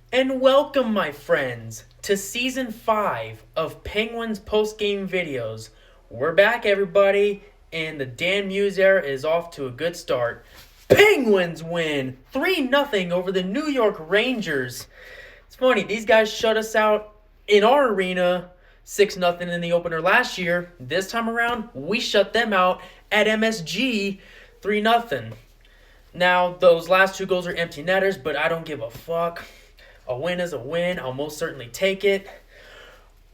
And welcome, my friends, to Season 5 of Penguins post-game videos. We're back, everybody, and the Dan Muse era is off to a good start. Penguins win 3-0 over the New York Rangers. It's funny, these guys shut us out in our arena 6-0 in the opener last year. This time around, we shut them out at MSG 3-0. Now, those last two goals are empty netters, but I don't give a fuck. A win is a win. I'll most certainly take it.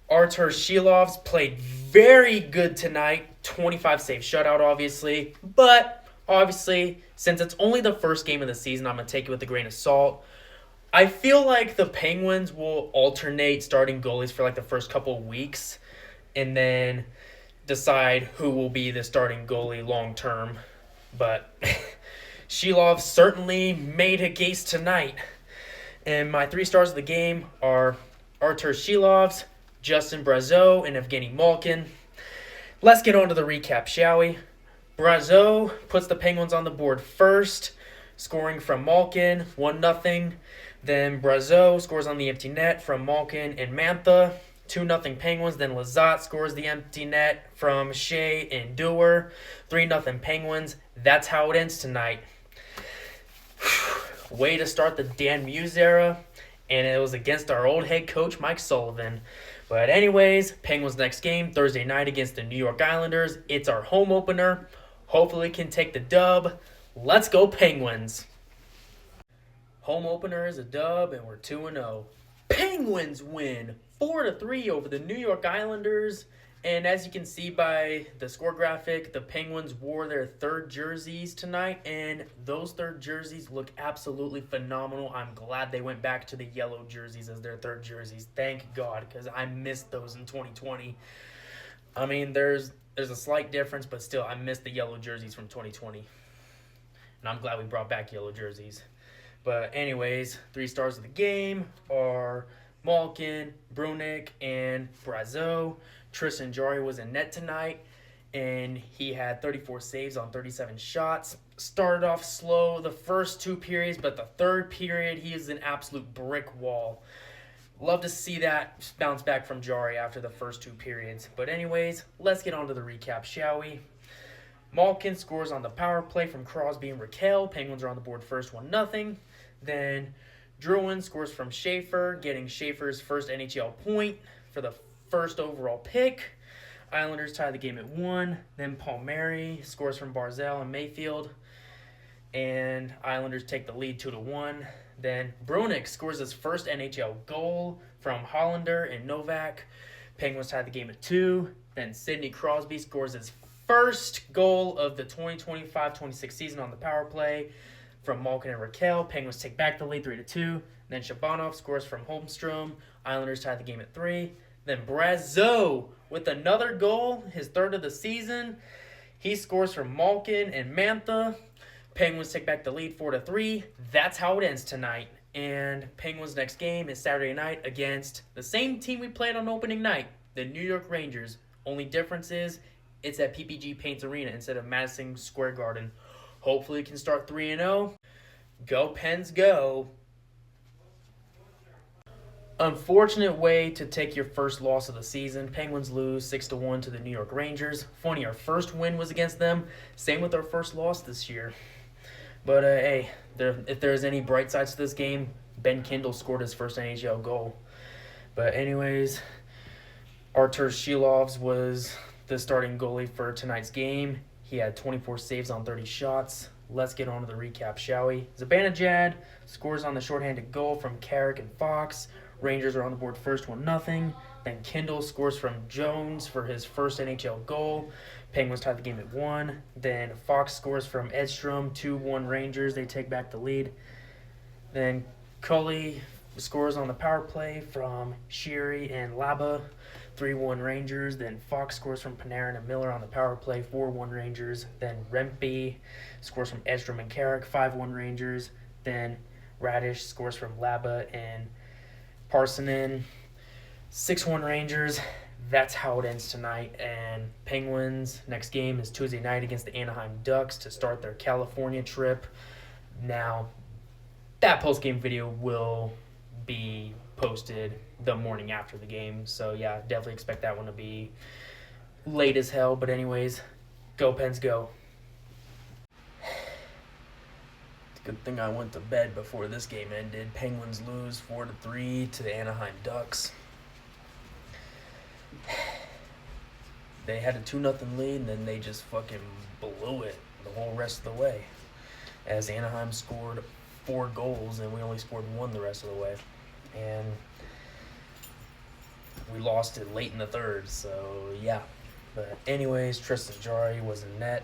Artur Shilov's played very good tonight. 25 save shutout, obviously. But, obviously, since it's only the first game of the season, I'm going to take it with a grain of salt. I feel like the Penguins will alternate starting goalies for like the first couple of weeks and then decide who will be the starting goalie long term. But Shilov certainly made a case tonight. And my 3 stars of the game are Artur Shilovs, Justin Brazeau, and Evgeny Malkin. Let's get on to the recap, shall we? Brazeau puts the Penguins on the board first, scoring from Malkin, 1-0. Then Brazeau scores on the empty net from Malkin and Mantha, 2-0 Penguins. Then Lizotte scores the empty net from Shea and Dewar, 3-0 Penguins. That's how it ends tonight. Way to start the Dan Muse era, and it was against our old head coach, Mike Sullivan. But anyways, Penguins next game, Thursday night against the New York Islanders. It's our home opener. Hopefully we can take the dub. Let's go Penguins. Home opener is a dub, and we're 2-0. Penguins win 4-3 over the New York Islanders. And as you can see by the score graphic, the Penguins wore their third jerseys tonight, and those third jerseys look absolutely phenomenal. I'm glad they went back to the yellow jerseys as their third jerseys. Thank God, because I missed those in 2020. I mean, there's a slight difference, but still, I missed the yellow jerseys from 2020. And I'm glad we brought back yellow jerseys. But anyways, 3 stars of the game are Malkin, Brunick, and Brazeau. Tristan Jarry was in net tonight, and he had 34 saves on 37 shots. Started off slow the first 2 periods, but the third period, he is an absolute brick wall. Love to see that bounce back from Jarry after the first 2 periods. But anyways, let's get on to the recap, shall we? Malkin scores on the power play from Crosby and Raquel. Penguins are on the board first, 1-0. Then Drouin scores from Schaefer, getting Schaefer's first NHL point for the first overall pick. Islanders tie the game at 1. Then Palmieri scores from Barzal and Mayfield, and Islanders take the lead 2-1. Then Brunick scores his first NHL goal from Hollander and Novak. Penguins tie the game at 2. Then Sidney Crosby scores his first goal of the 2025-26 season on the power play from Malkin and Raquel. Penguins take back the lead 3-2. Then Shabanov scores from Holmstrom. Islanders tie the game at 3. Then Brazeau with another goal, his third of the season. He scores from Malkin and Mantha. Penguins take back the lead 4-3. That's how it ends tonight. And Penguins' next game is Saturday night against the same team we played on opening night, the New York Rangers. Only difference is it's at PPG Paints Arena instead of Madison Square Garden. Hopefully we can start 3-0. Go Pens, go. Unfortunate way to take your first loss of the season. Penguins lose 6-1 to the New York Rangers. Funny, our first win was against them. Same with our first loss this year. But hey, if there's any bright sides to this game, Ben Kindle scored his first NHL goal. But anyways, Artur Shilovs was the starting goalie for tonight's game. He had 24 saves on 30 shots. Let's get on to the recap, shall we? Zibanejad scores on the shorthanded goal from Carrick and Fox. Rangers are on the board first, 1-0. Then Kindle scores from Jones for his first NHL goal. Penguins tie the game at 1. Then Fox scores from Edstrom, 2-1 Rangers. They take back the lead. Then Cully scores on the power play from Sheary and Laba, 3-1 Rangers. Then Fox scores from Panarin and Miller on the power play, 4-1 Rangers. Then Rempe scores from Edstrom and Carrick, 5-1 Rangers. Then Radish scores from Laba and Parsonen, 6-1 Rangers. That's how it ends tonight. And Penguins' next game is Tuesday night against the Anaheim Ducks to start their California trip. Now, that post-game video will be posted the morning after the game. So yeah, definitely expect that one to be late as hell. But anyways, go Pens, go. Good thing I went to bed before this game ended. Penguins lose 4-3 to the Anaheim Ducks. They had a 2-0 lead, and then they just fucking blew it the whole rest of the way. As Anaheim scored 4 goals, and we only scored 1 the rest of the way. And we lost it late in the third, so yeah. But anyways, Tristan Jarry was in net.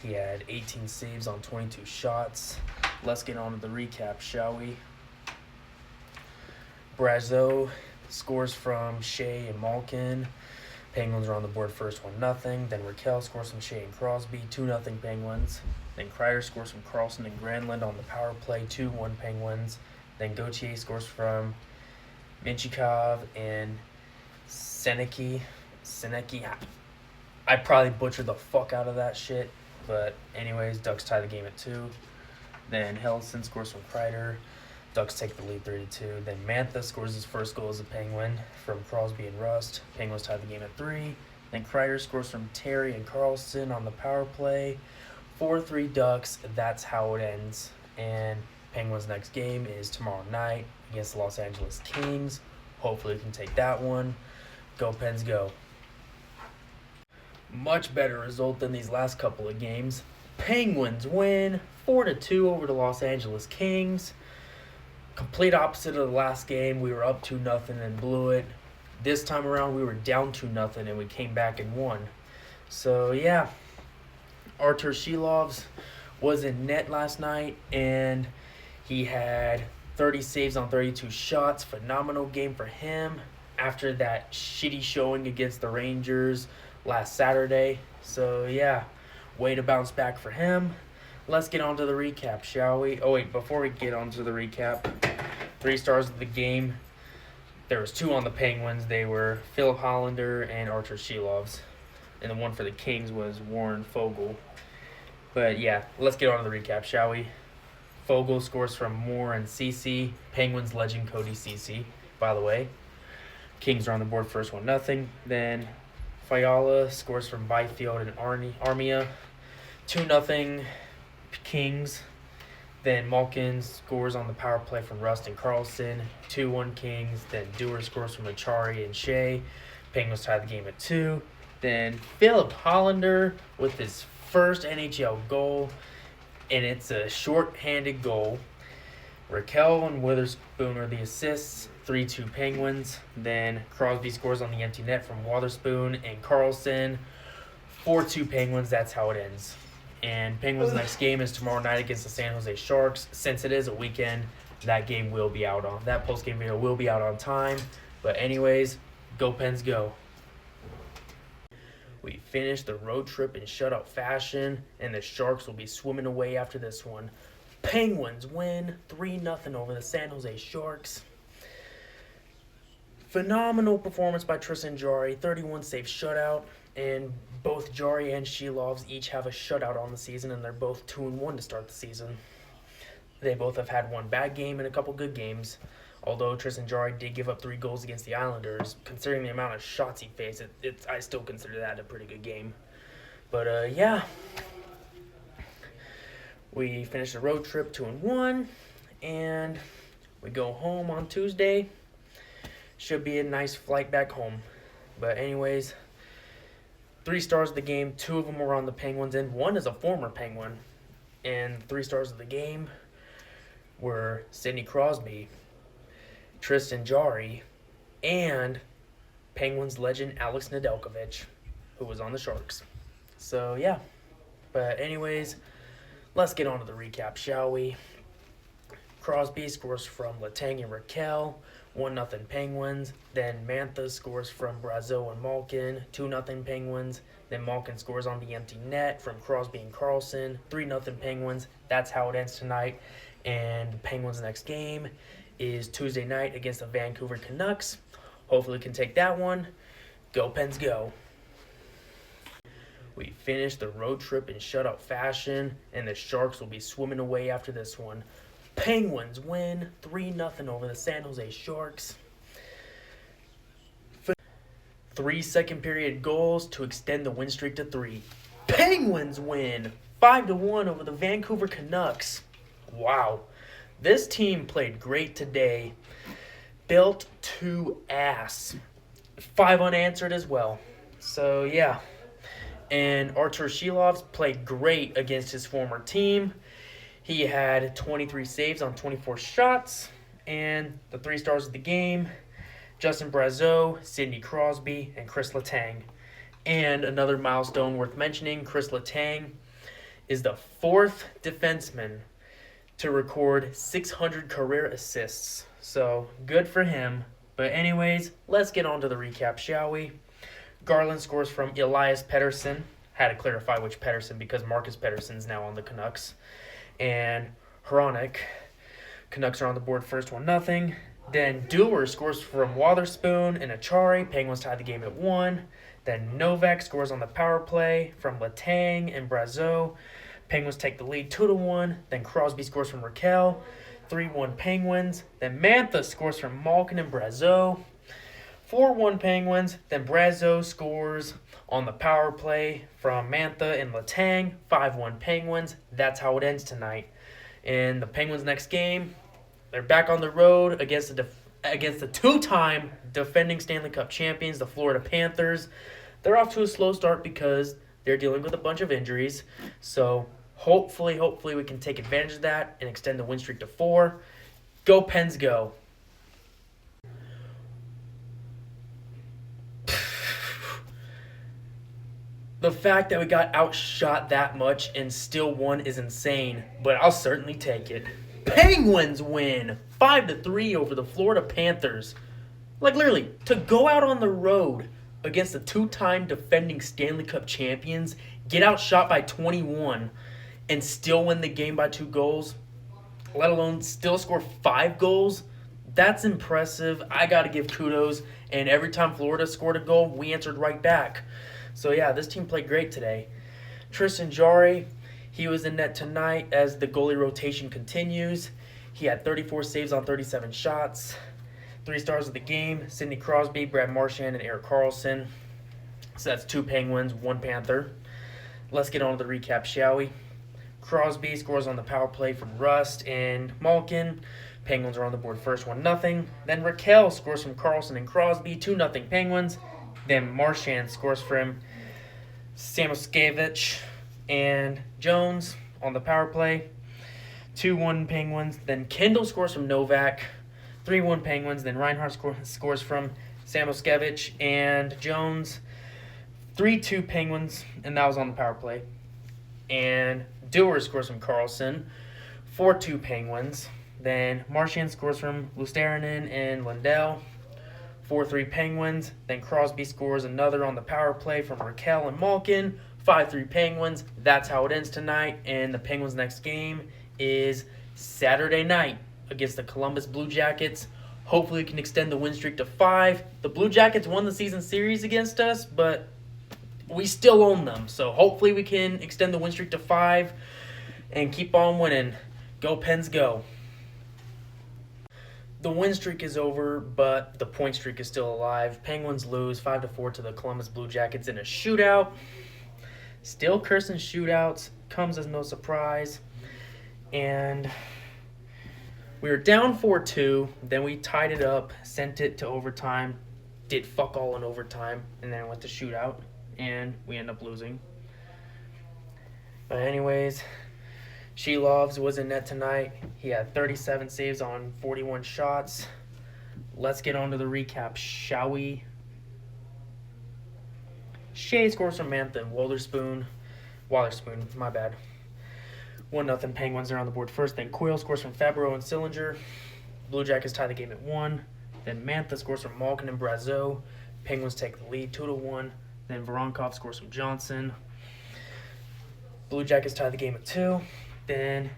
He had 18 saves on 22 shots. Let's get on to the recap, shall we? Brazeau scores from Shea and Malkin. Penguins are on the board first 1-0. Then Raquel scores from Shea and Crosby, 2-0 Penguins. Then Kreider scores from Carlson and Granlund on the power play, 2-1 Penguins. Then Gauthier scores from Minchikov and Seneki. I probably butchered the fuck out of that shit. But anyways, Ducks tie the game at 2. Then Helson scores from Kreider. Ducks take the lead 3-2. Then Mantha scores his first goal as a Penguin from Crosby and Rust. Penguins tie the game at 3. Then Kreider scores from Terry and Carlson on the power play. 4-3 Ducks. That's how it ends. And Penguins' next game is tomorrow night against the Los Angeles Kings. Hopefully we can take that one. Go Pens, go. Much better result than these last couple of games. Penguins win 4-2 over the Los Angeles Kings. Complete opposite of the last game. We were up 2-0 and blew it. This time around we were down 2-0 and we came back and won. So yeah, Artur Shilovs was in net last night and he had 30 saves on 32 shots. Phenomenal game for him after that shitty showing against the Rangers last Saturday. So yeah, way to bounce back for him. Let's get on to the recap, shall we? Oh wait, before we get on to the recap, 3 stars of the game. There was 2 on the Penguins. They were Philip Hollander and Artur Shilovs. And the one for the Kings was Warren Foegele. But yeah, let's get on to the recap, shall we? Foegele scores from Moore and Ceci. Penguins legend Cody Ceci, by the way. Kings are on the board first 1-0. Then Fiala scores from Byfield and Armia. 2-0 Kings. Then Malkin scores on the power play from Rust and Carlson. 2-1 Kings. Then Dewar scores from Achari and Shea. Penguins tie the game at 2. Then Philip Hollander with his first NHL goal. And it's a short-handed goal. Raquel and Witherspoon are the assists. 3-2 Penguins. Then Crosby scores on the empty net from Witherspoon and Carlson. 4-2 Penguins. That's how it ends. And Penguins' next game is tomorrow night against the San Jose Sharks. Since it is a weekend, that game will be out on. That post-game video will be out on time. But anyways, go Pens, go. We finished the road trip in shutout fashion, and the Sharks will be swimming away after this one. Penguins win 3-0 over the San Jose Sharks. Phenomenal performance by Tristan Jarry, 31 save shutout, and both Jarry and Shilovs each have a shutout on the season, and they're both 2-1 to start the season. They both have had one bad game and a couple good games, although Tristan Jarry did give up 3 goals against the Islanders. Considering the amount of shots he faced, I still consider that a pretty good game. But yeah, we finished the road trip 2-1, and we go home on Tuesday. Should be a nice flight back home. But anyways, 3 stars of the game. 2 of them were on the Penguins, and 1 is a former Penguin. And 3 stars of the game were Sidney Crosby, Tristan Jarry, and Penguins legend Alex Nedeljkovic, who was on the Sharks. So yeah, but anyways, let's get on to the recap, shall we? Crosby scores from Letang and Raquel, 1-0 Penguins. Then Mantha scores from Brazeau and Malkin, 2-0 Penguins. Then Malkin scores on the empty net from Crosby and Carlson, 3-0 Penguins. That's how it ends tonight. And the Penguins' next game is Tuesday night against the Vancouver Canucks. Hopefully we can take that one. Go Pens, go. We finished the road trip in shutout fashion, and the Sharks will be swimming away after this one. Penguins win 3-0 over the San Jose Sharks. 3 second period goals to extend the win streak to 3. Penguins win 5-1 over the Vancouver Canucks. Wow. This team played great today. Built to ass. 5 unanswered as well. So, yeah. And Artur Shilovs played great against his former team. He had 23 saves on 24 shots. And the 3 stars of the game, Justin Brazeau, Sidney Crosby, and Chris Letang. And another milestone worth mentioning, Chris Letang is the 4th defenseman to record 600 career assists. So, good for him. But anyways, let's get on to the recap, shall we? Garland scores from Elias Pettersson. Had to clarify which Pettersson because Marcus Pettersson's now on the Canucks. And Hronek. Canucks are on the board first, 1-0. Then Dewar scores from Wotherspoon and Achari. Penguins tie the game at 1. Then Novak scores on the power play from Letang and Brazeau. Penguins take the lead 2-1. Then Crosby scores from Raquel. 3-1 Penguins. Then Mantha scores from Malkin and Brazeau. 4-1 Penguins. Then Brazeau scores on the power play from Mantha and Letang. 5-1 Penguins. That's how it ends tonight. In the Penguins' next game, they're back on the road against the two-time defending Stanley Cup champions, the Florida Panthers. They're off to a slow start because they're dealing with a bunch of injuries. So hopefully we can take advantage of that and extend the win streak to 4. Go Pens, go. The fact that we got outshot that much and still won is insane, but I'll certainly take it. Penguins win 5-3 over the Florida Panthers. Like, literally, to go out on the road against the 2-time defending Stanley Cup champions, get outshot by 21, and still win the game by 2 goals, let alone still score 5 goals, that's impressive. I got to give kudos. And every time Florida scored a goal, we answered right back. So, yeah, this team played great today. Tristan Jarry, he was in net tonight as the goalie rotation continues. He had 34 saves on 37 shots. 3 stars of the game, Sidney Crosby, Brad Marchand, and Erik Karlsson. So that's 2 Penguins, 1 Panther. Let's get on to the recap, shall we? Crosby scores on the power play from Rust and Malkin. Penguins are on the board first, 1-0. Then Raquel scores from Karlsson and Crosby, 2-0 Penguins. Then Marchand scores from Samoskevich and Jones on the power play, 2-1 Penguins. Then Kendall scores from Novak, 3-1 Penguins. Then Reinhardt scores from Samoskevich and Jones, 3-2 Penguins, and that was on the power play. And Dewar scores from Karlsson, 4-2 Penguins. Then Marchand scores from Luostarinen and Lundell, 4-3 Penguins. Then Crosby scores another on the power play from Raquel and Malkin, 5-3 Penguins. That's how it ends tonight. And the Penguins' next game is Saturday night against the Columbus Blue Jackets. Hopefully we can extend the win streak to 5. The Blue Jackets won the season series against us, but we still own them. So hopefully we can extend the win streak to 5 and keep on winning. Go Pens, go. The win streak is over, but the point streak is still alive. Penguins lose 5-4 to the Columbus Blue Jackets in a shootout. Still cursing shootouts. Comes as no surprise. And we were down 4-2. Then we tied it up, sent it to overtime, did fuck all in overtime, and then went to shootout. And we end up losing. But anyways, Shilovs was in net tonight. He had 37 saves on 41 shots. Let's get on to the recap, shall we? Shea scores from Mantha and Wotherspoon, my bad. 1-0 Penguins are on the board first. Then Coyle scores from Fabro and Sillinger. Blue Jackets tie the game at 1. Then Mantha scores from Malkin and Brazeau. Penguins take the lead 2-1. Then Voronkov scores from Johnson. Blue Jackets tie the game at 2. Then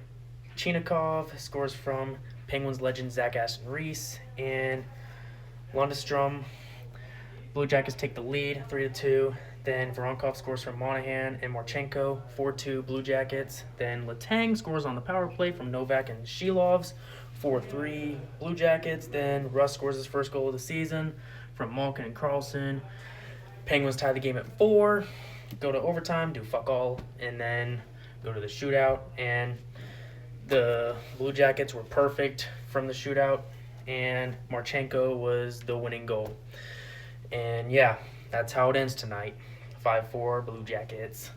Chinikov scores from Penguins legend Zach Aston-Reese. And Lundestrom. Blue Jackets take the lead 3-2. Then Voronkov scores from Monahan and Marchenko, 4-2 Blue Jackets. Then Letang scores on the power play from Novak and Shilovs, 4-3 Blue Jackets. Then Russ scores his first goal of the season from Malkin and Carlson. Penguins tie the game at 4, go to overtime, do fuck all, and then go to the shootout. And the Blue Jackets were perfect from the shootout, and Marchenko was the winning goal. And yeah, that's how it ends tonight. 5-4 Blue Jackets.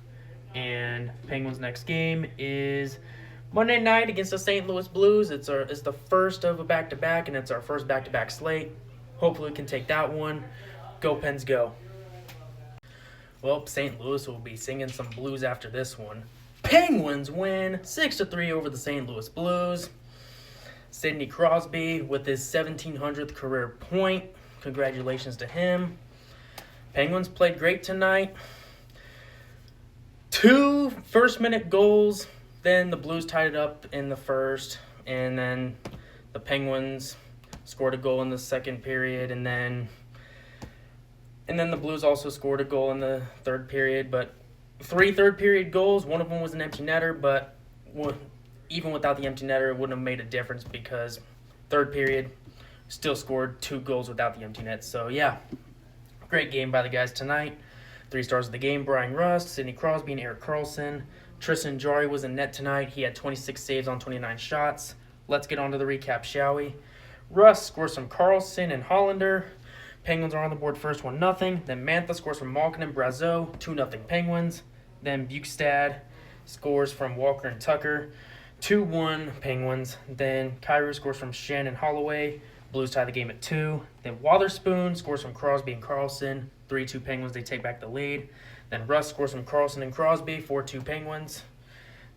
And Penguins' next game is Monday night against the St. Louis Blues. It's the first of a back-to-back, and it's our first back-to-back slate. Hopefully we can take that one. Go Pens, go. Well, St. Louis will be singing some blues after this one. Penguins win 6-3 over the St. Louis Blues. Sidney Crosby with his 1,700th career point. Congratulations to him. Penguins played great tonight. 2 first-minute goals. Then the Blues tied it up in the first. And then the Penguins scored a goal in the second period. And then the Blues also scored a goal in the third period. But 3 third-period goals. One of them was an empty netter. But even without the empty netter, it wouldn't have made a difference because third period still scored 2 goals without the empty net. So, yeah. Great game by the guys tonight. 3 stars of the game, Brian Rust, Sidney Crosby, and Erik Karlsson. Tristan Jarry was in net tonight. He had 26 saves on 29 shots. Let's get on to the recap, shall we? Rust scores from Karlsson and Hollander. Penguins are on the board first, 1-0. Then Mantha scores from Malkin and Brazeau, 2-0 Penguins. Then Bukestad scores from Walker and Tucker, 2-1 Penguins. Then Kyrou scores from Shen and Holloway. Blues tie the game at 2. Then Wotherspoon scores from Crosby and Karlsson. 3-2 Penguins. They take back the lead. Then Russ scores from Karlsson and Crosby. 4-2 Penguins.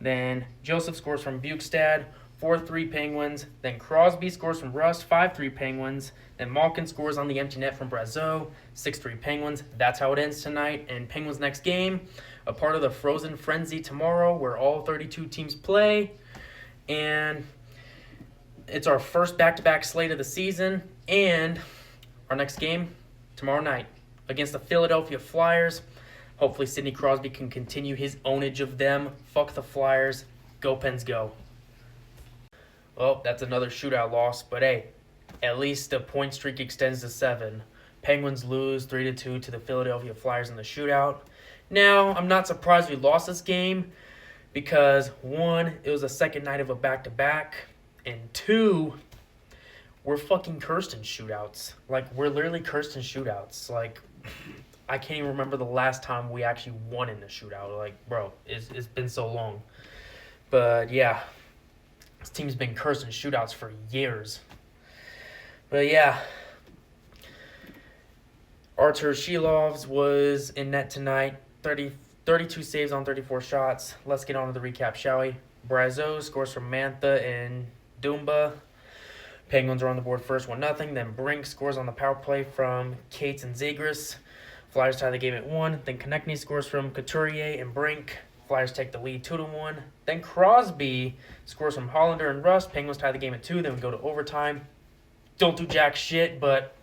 Then Joseph scores from Bukestad. 4-3 Penguins. Then Crosby scores from Russ. 5-3 Penguins. Then Malkin scores on the empty net from Brazeau. 6-3 Penguins. That's how it ends tonight. And Penguins' next game, a part of the Frozen Frenzy tomorrow where all 32 teams play. And it's our first back-to-back slate of the season, and our next game tomorrow night against the Philadelphia Flyers. Hopefully Sidney Crosby can continue his ownage of them. Fuck the Flyers. Go Pens, go. Well, that's another shootout loss, but hey, at least the point streak extends to 7. Penguins lose 3-2 to the Philadelphia Flyers in the shootout. Now, I'm not surprised we lost this game because, 1, it was the second night of a back-to-back, and 2, we're fucking cursed in shootouts. Like, we're literally cursed in shootouts. Like, I can't even remember the last time we actually won in a shootout. Like, bro, it's been so long. But, yeah, this team's been cursed in shootouts for years. But, yeah, Artur Shilovs was in net tonight. 32 saves on 34 shots. Let's get on to the recap, shall we? Brazeau scores from Mantha and Dumba. Penguins are on the board first, 1-0. Then Brink scores on the power play from Cates and Zegras. Flyers tie the game at 1. Then Konechny scores from Couturier and Brink. Flyers take the lead 2-1. Then Crosby scores from Hollander and Rust. Penguins tie the game at 2. Then we go to overtime. Don't do jack shit, but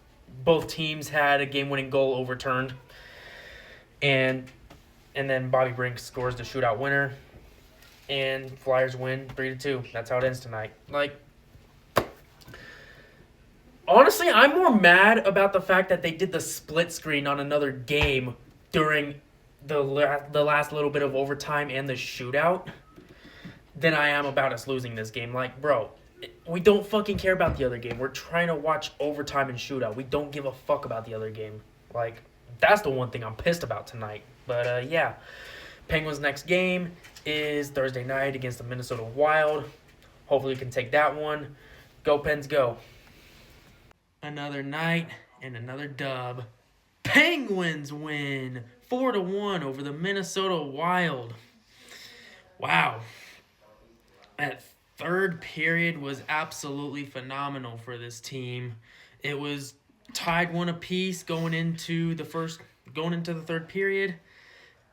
both teams had a game-winning goal overturned. And then Bobby Brink scores the shootout winner. And Flyers win 3-2. That's how it ends tonight. Like, honestly, I'm more mad about the fact that they did the split screen on another game during the last little bit of overtime and the shootout than I am about us losing this game. Like, bro, we don't fucking care about the other game. We're trying to watch overtime and shootout. We don't give a fuck about the other game. Like, that's the one thing I'm pissed about tonight. But, yeah. Penguins' next game is Thursday night against the Minnesota Wild. Hopefully we can take that one. Go Pens, go. Another night and another dub. Penguins win 4-1 over the Minnesota Wild. Wow. That third period was absolutely phenomenal for this team. It was tied 1 apiece going into the third period.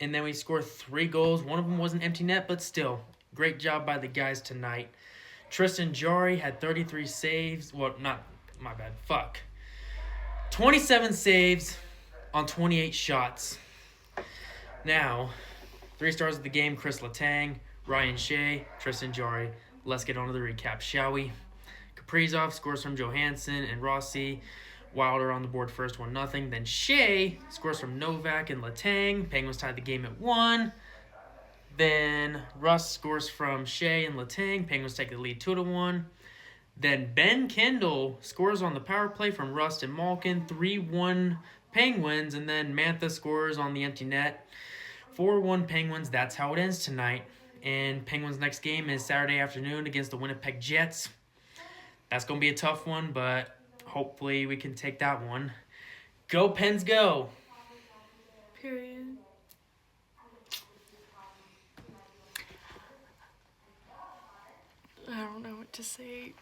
And then we scored 3 goals. One of them was an empty net, but still, great job by the guys tonight. Tristan Jarry had 33 saves. Well, not, my bad, fuck. 27 saves on 28 shots. Now, 3 stars of the game: Chris Letang, Ryan Shea, Tristan Jarry. Let's get on to the recap, shall we? Kaprizov scores from Johansson and Rossi. Wilder on the board first, 1-0. Then Shea scores from Novak and Letang. Penguins tied the game at 1. Then Russ scores from Shea and Letang. Penguins take the lead 2-1. Then Ben Kendall scores on the power play from Rust and Malkin. 3-1 Penguins. And then Mantha scores on the empty net. 4-1 Penguins. That's how it ends tonight. And Penguins' next game is Saturday afternoon against the Winnipeg Jets. That's going to be a tough one, but hopefully we can take that one. Go Pens, go! Period. I don't know what to say.